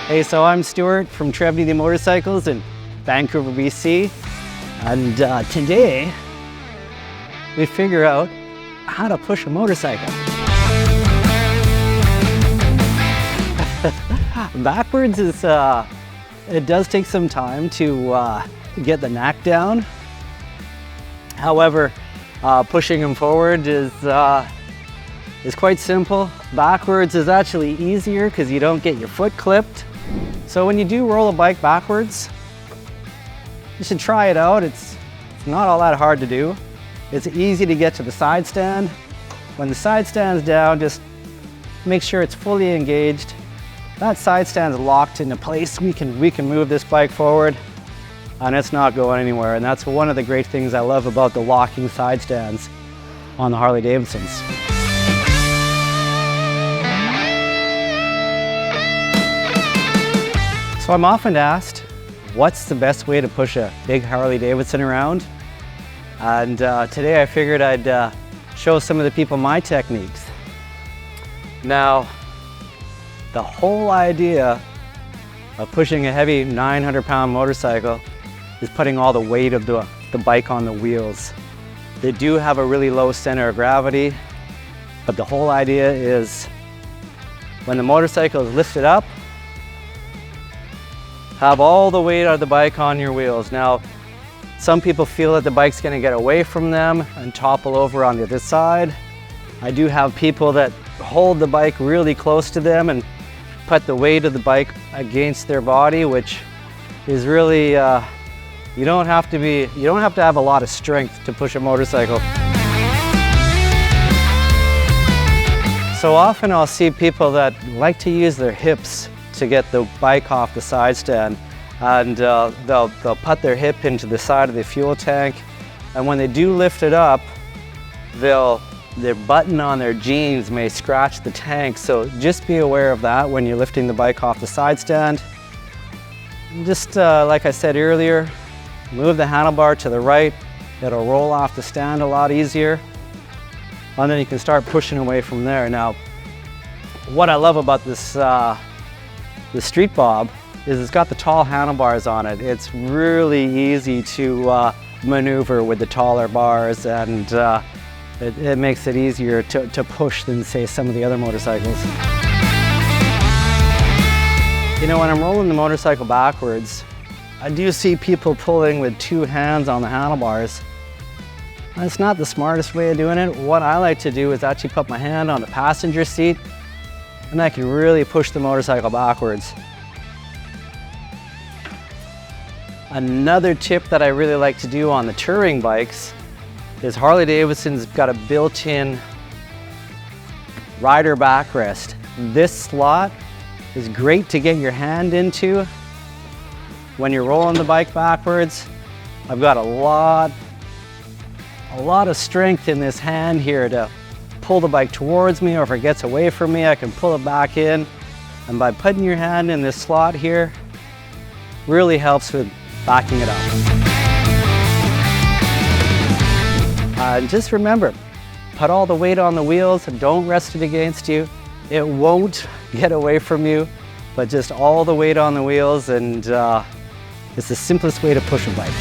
Hey, so I'm Stuart from Trev Deeley Motorcycles in Vancouver, BC. And today, we figure out how to push a motorcycle. Backwards is, it does take some time to get the knack down. However, pushing them forward is quite simple. Backwards is actually easier because you don't get your foot clipped. So when you do roll a bike backwards, you should try it out. It's not all that hard to do. It's easy to get to the side stand. When the side stand's down, just make sure it's fully engaged. That side stand's locked into place. We can move this bike forward and it's not going anywhere. And that's one of the great things I love about the locking side stands on the Harley-Davidsons. So I'm often asked, what's the best way to push a big Harley-Davidson around? And today I figured I'd show some of the people my techniques. Now, the whole idea of pushing a heavy 900-pound motorcycle is putting all the weight of the bike on the wheels. They do have a really low center of gravity, but the whole idea is when the motorcycle is lifted up, have all the weight of the bike on your wheels. Now, some people feel that the bike's gonna get away from them and topple over on the other side. I do have people that hold the bike really close to them and put the weight of the bike against their body, which is really, you don't have to have a lot of strength to push a motorcycle. So often I'll see people that like to use their hips to get the bike off the side stand, and they'll put their hip into the side of the fuel tank, and when they do lift it up, their button on their jeans may scratch the tank, so just be aware of that when you're lifting the bike off the side stand. Just like I said earlier, move the handlebar to the right, it'll roll off the stand a lot easier, and then you can start pushing away from there. Now, what I love about this the Street Bob is it's got the tall handlebars on it. It's really easy to maneuver with the taller bars, and it makes it easier to push than, say, some of the other motorcycles. You know, when I'm rolling the motorcycle backwards, I do see people pulling with two hands on the handlebars. That's not the smartest way of doing it. What I like to do is actually put my hand on the passenger seat, and I can really push the motorcycle backwards. Another tip that I really like to do on the touring bikes is Harley-Davidson's got a built-in rider backrest. This slot is great to get your hand into when you're rolling the bike backwards. I've got a lot of strength in this hand here to pull the bike towards me, or if it gets away from me, I can pull it back in. And by putting your hand in this slot here, really helps with backing it up. Just remember, put all the weight on the wheels and don't rest it against you. It won't get away from you, but just all the weight on the wheels, and it's the simplest way to push a bike.